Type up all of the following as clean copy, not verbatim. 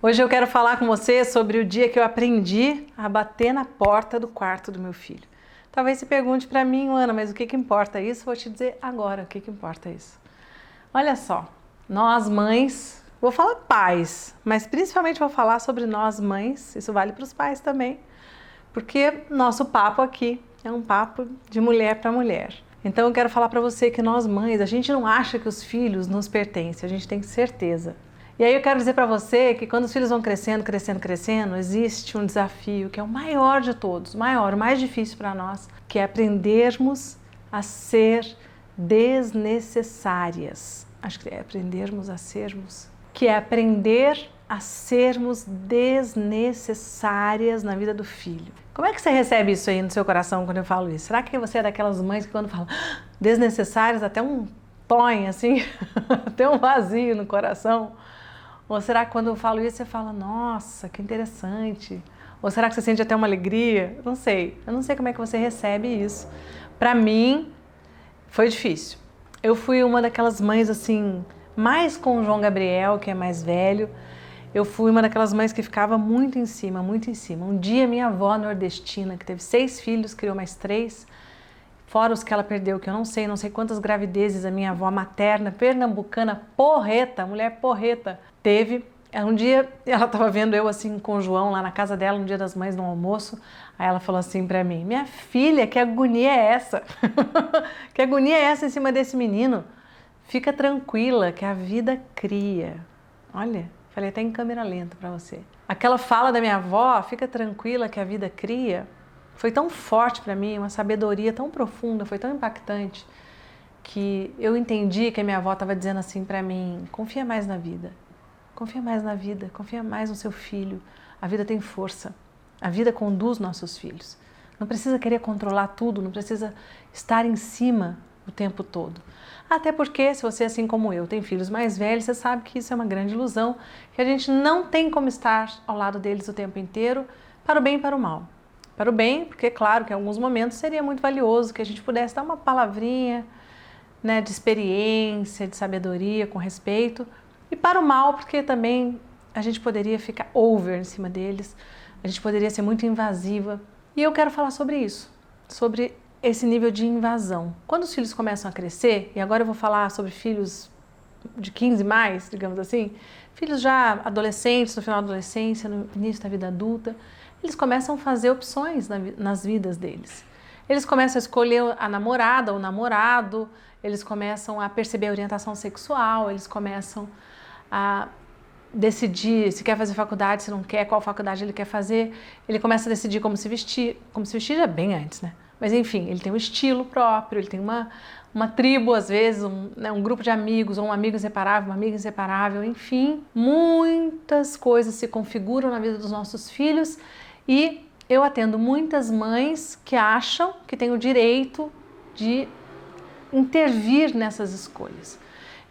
Hoje eu quero falar com você sobre o dia que eu aprendi a bater na porta do quarto do meu filho. Talvez você pergunte para mim, Ana, mas o que importa isso? Vou te dizer agora o que importa isso. Olha só, nós mães, vou falar pais, mas principalmente vou falar sobre nós mães, isso vale para os pais também, porque nosso papo aqui é um papo de mulher para mulher. Então eu quero falar para você que nós mães, a gente não acha que os filhos nos pertencem, a gente tem certeza. E aí eu quero dizer para você que quando os filhos vão crescendo, existe um desafio que é o maior de todos, o mais difícil para nós, que é aprendermos a ser desnecessárias. Acho que é aprendermos a sermos, que é aprender a sermos desnecessárias na vida do filho. Como é que você recebe isso aí no seu coração quando eu falo isso? Será que você é daquelas mães que quando falam desnecessárias, até um tonho assim, até um vazio no coração? Ou será que quando eu falo isso você fala, nossa, que interessante? Ou será que você sente até uma alegria? Eu não sei como é que você recebe isso. Para mim, foi difícil. Eu fui uma daquelas mães assim, mais com o João Gabriel, que é mais velho, eu fui uma daquelas mães que ficava muito em cima, muito em cima. Um dia minha avó nordestina, que teve 6 filhos, criou mais 3, fora os que ela perdeu, que eu não sei quantas gravidezes a minha avó materna, pernambucana, porreta, mulher porreta, teve. Um dia ela estava vendo eu assim com o João lá na casa dela, no dia das mães, no almoço, aí ela falou assim pra mim, minha filha, que agonia é essa? Que agonia é essa em cima desse menino? Fica tranquila que a vida cria. Olha, falei até em câmera lenta pra você. Aquela fala da minha avó, fica tranquila que a vida cria, foi tão forte para mim, uma sabedoria tão profunda, foi tão impactante, que eu entendi que a minha avó estava dizendo assim para mim, confia mais na vida, confia mais na vida, confia mais no seu filho, a vida tem força, a vida conduz nossos filhos, não precisa querer controlar tudo, não precisa estar em cima o tempo todo. Até porque, se você, assim como eu, tem filhos mais velhos, você sabe que isso é uma grande ilusão, que a gente não tem como estar ao lado deles o tempo inteiro, para o bem e para o mal. Para o bem, porque claro que em alguns momentos seria muito valioso que a gente pudesse dar uma palavrinha, né, de experiência, de sabedoria, com respeito. E para o mal, porque também a gente poderia ficar over em cima deles, a gente poderia ser muito invasiva. E eu quero falar sobre isso, sobre esse nível de invasão. Quando os filhos começam a crescer, e agora eu vou falar sobre filhos de 15 mais, digamos assim, filhos já adolescentes, no final da adolescência, no início da vida adulta, eles começam a fazer opções nas vidas deles. Eles começam a escolher a namorada ou o namorado, eles começam a perceber a orientação sexual, eles começam a decidir se quer fazer faculdade, se não quer, qual faculdade ele quer fazer, ele começa a decidir como se vestir já bem antes, né? Mas enfim, ele tem um estilo próprio, ele tem uma tribo às vezes, um grupo de amigos, ou um amigo inseparável, uma amiga inseparável, enfim, muitas coisas se configuram na vida dos nossos filhos. E eu atendo muitas mães que acham que têm o direito de intervir nessas escolhas.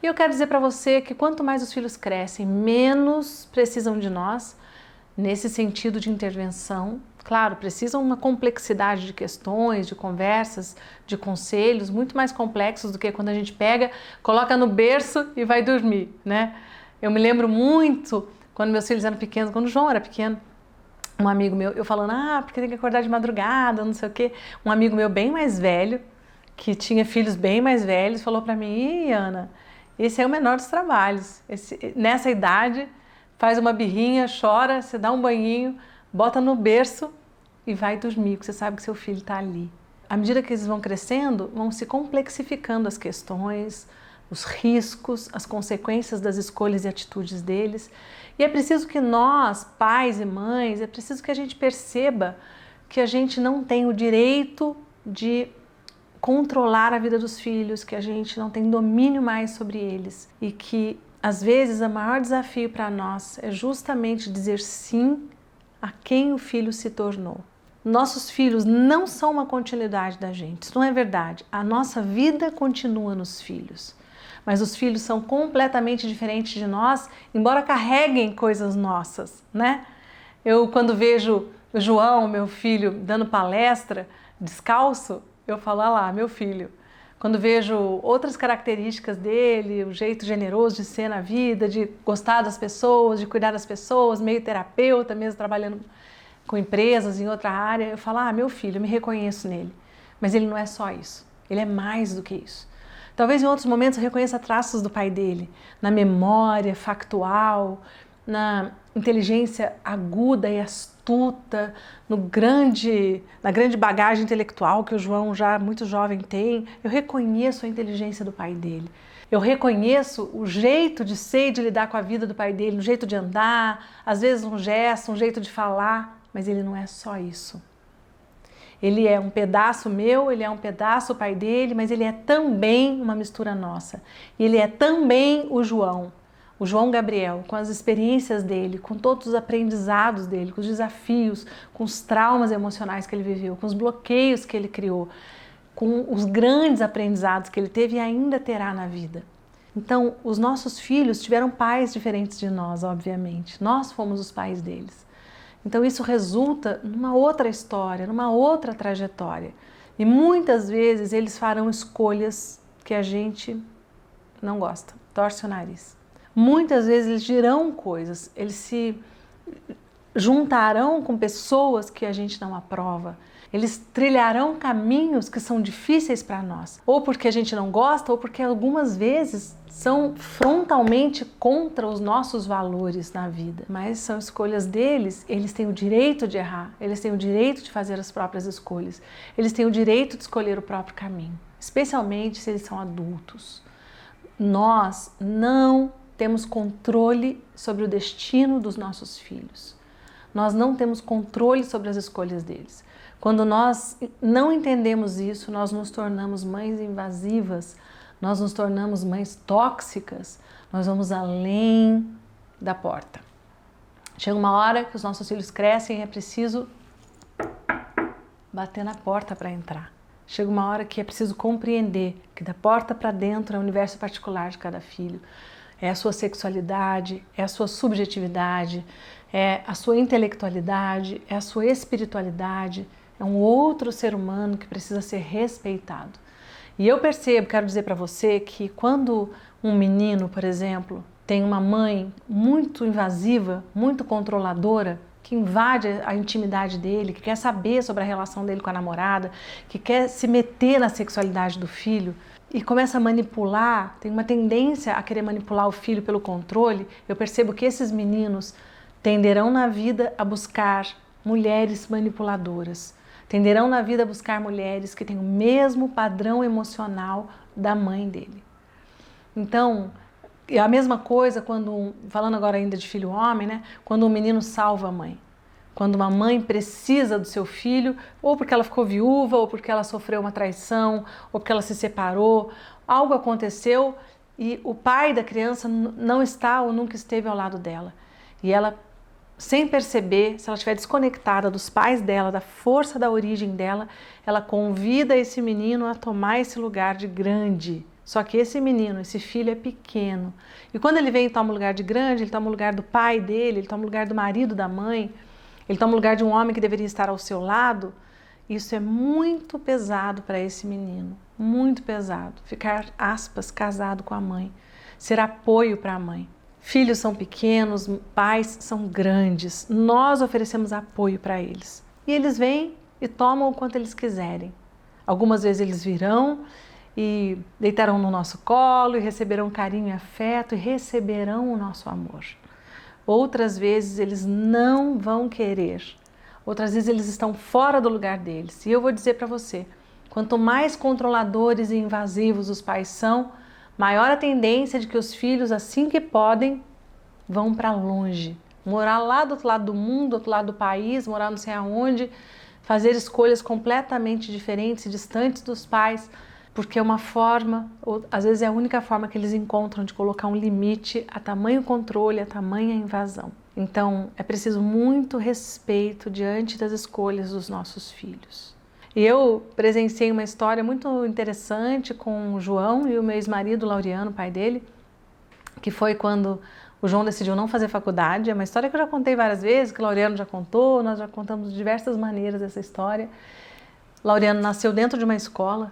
E eu quero dizer para você que quanto mais os filhos crescem, menos precisam de nós, nesse sentido de intervenção. Claro, precisam uma complexidade de questões, de conversas, de conselhos, muito mais complexos do que quando a gente pega, coloca no berço e vai dormir, né? Eu me lembro muito, quando meus filhos eram pequenos, quando o João era pequeno, um amigo meu, eu falando, porque tem que acordar de madrugada, não sei o quê. Um amigo meu bem mais velho, que tinha filhos bem mais velhos, falou para mim, Ana, esse é o menor dos trabalhos. Nessa idade, faz uma birrinha, chora, você dá um banhinho, bota no berço e vai dormir, porque você sabe que seu filho está ali. À medida que eles vão crescendo, vão se complexificando as questões, os riscos, as consequências das escolhas e atitudes deles. E é preciso que nós, pais e mães, é preciso que a gente perceba que a gente não tem o direito de controlar a vida dos filhos, que a gente não tem domínio mais sobre eles e que, às vezes, o maior desafio para nós é justamente dizer sim a quem o filho se tornou. Nossos filhos não são uma continuidade da gente, isso não é verdade. A nossa vida continua nos filhos. Mas os filhos são completamente diferentes de nós, embora carreguem coisas nossas, né? Eu, quando vejo o João, meu filho, dando palestra descalço, eu falo, lá, meu filho, quando vejo outras características dele, o jeito generoso de ser na vida, de gostar das pessoas, de cuidar das pessoas, meio terapeuta, mesmo trabalhando com empresas em outra área, eu falo, meu filho, eu me reconheço nele. Mas ele não é só isso, ele é mais do que isso. Talvez em outros momentos eu reconheça traços do pai dele, na memória factual, na inteligência aguda e astuta, na grande bagagem intelectual que o João já muito jovem tem. Eu reconheço a inteligência do pai dele. Eu reconheço o jeito de ser e de lidar com a vida do pai dele, um jeito de andar, às vezes um gesto, um jeito de falar, mas ele não é só isso. Ele é um pedaço meu, ele é um pedaço o pai dele, mas ele é também uma mistura nossa. Ele é também o João Gabriel, com as experiências dele, com todos os aprendizados dele, com os desafios, com os traumas emocionais que ele viveu, com os bloqueios que ele criou, com os grandes aprendizados que ele teve e ainda terá na vida. Então, os nossos filhos tiveram pais diferentes de nós, obviamente. Nós fomos os pais deles. Então isso resulta numa outra história, numa outra trajetória. E muitas vezes eles farão escolhas que a gente não gosta, torce o nariz. Muitas vezes eles dirão coisas, eles se juntarão com pessoas que a gente não aprova. Eles trilharão caminhos que são difíceis para nós, ou porque a gente não gosta, ou porque algumas vezes são frontalmente contra os nossos valores na vida. Mas são escolhas deles, eles têm o direito de errar, eles têm o direito de fazer as próprias escolhas, eles têm o direito de escolher o próprio caminho, especialmente se eles são adultos. Nós não temos controle sobre o destino dos nossos filhos. Nós não temos controle sobre as escolhas deles. Quando nós não entendemos isso, nós nos tornamos mães invasivas, nós nos tornamos mães tóxicas, nós vamos além da porta. Chega uma hora que os nossos filhos crescem e é preciso bater na porta para entrar. Chega uma hora que é preciso compreender que da porta para dentro é o universo particular de cada filho. É a sua sexualidade, é a sua subjetividade, é a sua intelectualidade, é a sua espiritualidade, é um outro ser humano que precisa ser respeitado. E eu percebo, quero dizer para você, que quando um menino, por exemplo, tem uma mãe muito invasiva, muito controladora, que invade a intimidade dele, que quer saber sobre a relação dele com a namorada, que quer se meter na sexualidade do filho e começa a manipular, tem uma tendência a querer manipular o filho pelo controle, eu percebo que esses meninos tenderão na vida a buscar mulheres manipuladoras, tenderão na vida a buscar mulheres que têm o mesmo padrão emocional da mãe dele. Então, é a mesma coisa quando, falando agora ainda de filho homem, né? Quando um menino salva a mãe. Quando uma mãe precisa do seu filho, ou porque ela ficou viúva, ou porque ela sofreu uma traição, ou porque ela se separou, algo aconteceu e o pai da criança não está ou nunca esteve ao lado dela. E ela, sem perceber, se ela estiver desconectada dos pais dela, da força da origem dela, ela convida esse menino a tomar esse lugar de grande. Só que esse menino, esse filho é pequeno. E quando ele vem e toma o lugar de grande, ele toma o lugar do pai dele, ele toma o lugar do marido da mãe, ele toma o lugar de um homem que deveria estar ao seu lado. Isso é muito pesado para esse menino, muito pesado. Ficar, aspas, casado com a mãe, ser apoio para a mãe. Filhos são pequenos, pais são grandes, nós oferecemos apoio para eles. E eles vêm e tomam o quanto eles quiserem. Algumas vezes eles virão e deitarão no nosso colo e receberão carinho e afeto e receberão o nosso amor. Outras vezes eles não vão querer, outras vezes eles estão fora do lugar deles. E eu vou dizer para você, quanto mais controladores e invasivos os pais são, maior a tendência de que os filhos, assim que podem, vão para longe. Morar lá do outro lado do mundo, do outro lado do país, morar não sei aonde, fazer escolhas completamente diferentes e distantes dos pais, porque é uma forma, ou às vezes é a única forma que eles encontram de colocar um limite a tamanho controle, a tamanha invasão. Então é preciso muito respeito diante das escolhas dos nossos filhos. E eu presenciei uma história muito interessante com o João e o meu ex-marido Laureano, pai dele, que foi quando o João decidiu não fazer faculdade. É uma história que eu já contei várias vezes, que o Laureano já contou, nós já contamos de diversas maneiras essa história. Laureano nasceu dentro de uma escola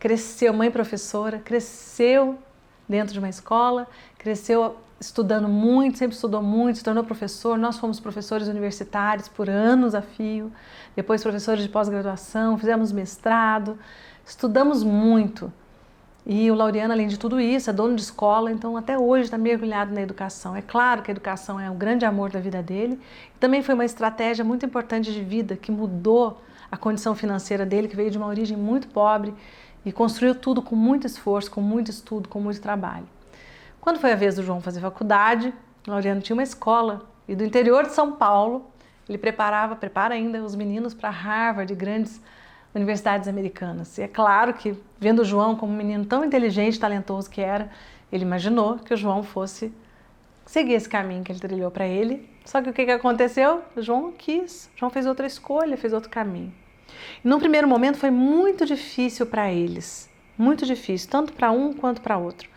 cresceu, mãe professora, cresceu dentro de uma escola, cresceu estudando muito, sempre estudou muito, se tornou professor. Nós fomos professores universitários por anos a fio, depois professores de pós-graduação, fizemos mestrado, estudamos muito. E o Laureano, além de tudo isso, é dono de escola, então até hoje está mergulhado na educação. É claro que a educação é o grande amor da vida dele. Também foi uma estratégia muito importante de vida que mudou a condição financeira dele, que veio de uma origem muito pobre e construiu tudo com muito esforço, com muito estudo, com muito trabalho. Quando foi a vez do João fazer faculdade, o Laureano tinha uma escola e do interior de São Paulo, ele prepara ainda os meninos para Harvard, grandes universidades americanas. E é claro que, vendo o João como um menino tão inteligente e talentoso que era, ele imaginou que o João fosse seguir esse caminho que ele trilhou para ele. Só que o que aconteceu? O João não quis, o João fez outra escolha, fez outro caminho. E num primeiro momento foi muito difícil para eles, muito difícil, tanto para um quanto para outro.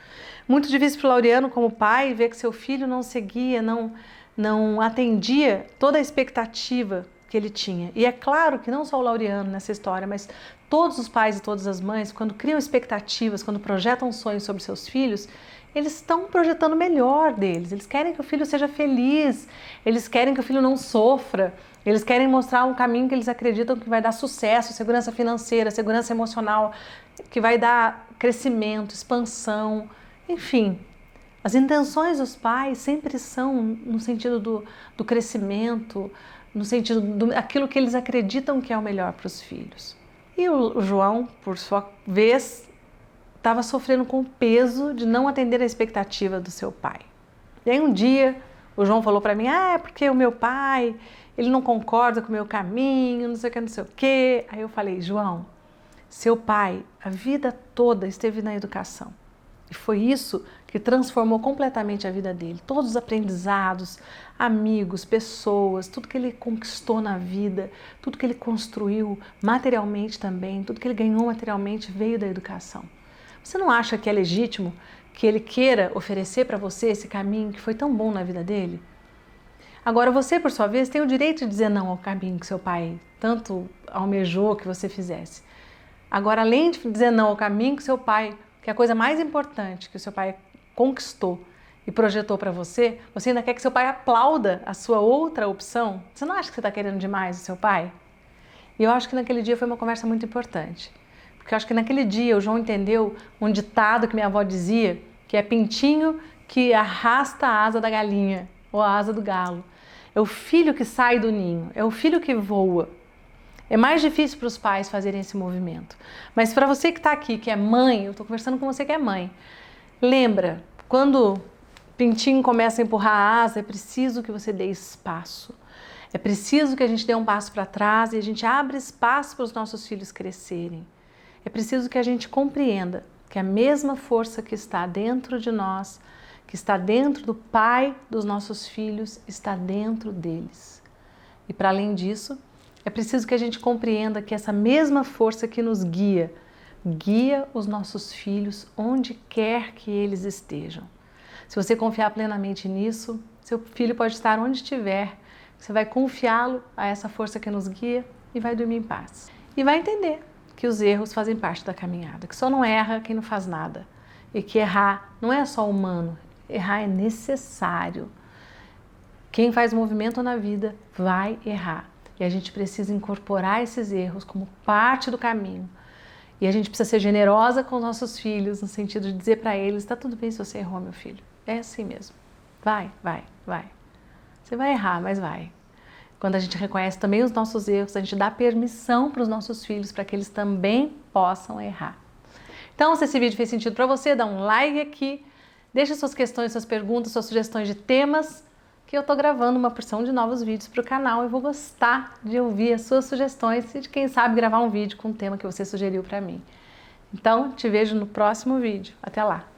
Muito difícil para o Laureano como pai ver que seu filho não seguia, não atendia toda a expectativa que ele tinha. E é claro que não só o Laureano nessa história, mas todos os pais e todas as mães, quando criam expectativas, quando projetam sonhos sobre seus filhos, eles estão projetando o melhor deles. Eles querem que o filho seja feliz, eles querem que o filho não sofra, eles querem mostrar um caminho que eles acreditam que vai dar sucesso, segurança financeira, segurança emocional, que vai dar crescimento, expansão, enfim. As intenções dos pais sempre são no sentido do crescimento, no sentido daquilo que eles acreditam que é o melhor para os filhos. E o João, por sua vez, estava sofrendo com o peso de não atender a expectativa do seu pai. E aí um dia o João falou para mim, é porque o meu pai, ele não concorda com o meu caminho, não sei o que, não sei o que. Aí eu falei, João, seu pai a vida toda esteve na educação. E foi isso que transformou completamente a vida dele. Todos os aprendizados, amigos, pessoas, tudo que ele conquistou na vida, tudo que ele construiu materialmente também, tudo que ele ganhou materialmente veio da educação. Você não acha que é legítimo que ele queira oferecer para você esse caminho que foi tão bom na vida dele? Agora você, por sua vez, tem o direito de dizer não ao caminho que seu pai tanto almejou que você fizesse. Agora, além de dizer não ao caminho que seu pai, que é a coisa mais importante que o seu pai conquistou e projetou para você, você ainda quer que seu pai aplauda a sua outra opção? Você não acha que você está querendo demais o seu pai? E eu acho que naquele dia foi uma conversa muito importante. Porque eu acho que naquele dia o João entendeu um ditado que minha avó dizia, que é pintinho que arrasta a asa da galinha ou a asa do galo. É o filho que sai do ninho, é o filho que voa. É mais difícil para os pais fazerem esse movimento. Mas para você que está aqui, que é mãe, eu estou conversando com você que é mãe, lembra, quando o pintinho começa a empurrar a asa, é preciso que você dê espaço. É preciso que a gente dê um passo para trás e a gente abra espaço para os nossos filhos crescerem. É preciso que a gente compreenda que a mesma força que está dentro de nós, que está dentro do pai dos nossos filhos, está dentro deles. E para além disso, é preciso que a gente compreenda que essa mesma força que nos guia, guia os nossos filhos onde quer que eles estejam. Se você confiar plenamente nisso, seu filho pode estar onde estiver, você vai confiá-lo a essa força que nos guia e vai dormir em paz. E vai entender que os erros fazem parte da caminhada, que só não erra quem não faz nada. E que errar não é só humano, errar é necessário. Quem faz movimento na vida vai errar. E a gente precisa incorporar esses erros como parte do caminho. E a gente precisa ser generosa com os nossos filhos, no sentido de dizer para eles, está tudo bem se você errou, meu filho. É assim mesmo. Vai. Você vai errar, mas vai. Quando a gente reconhece também os nossos erros, a gente dá permissão para os nossos filhos para que eles também possam errar. Então, se esse vídeo fez sentido para você, dá um like aqui, deixa suas questões, suas perguntas, suas sugestões de temas, que eu estou gravando uma porção de novos vídeos para o canal e vou gostar de ouvir as suas sugestões e de, quem sabe, gravar um vídeo com um tema que você sugeriu para mim. Então, te vejo no próximo vídeo. Até lá!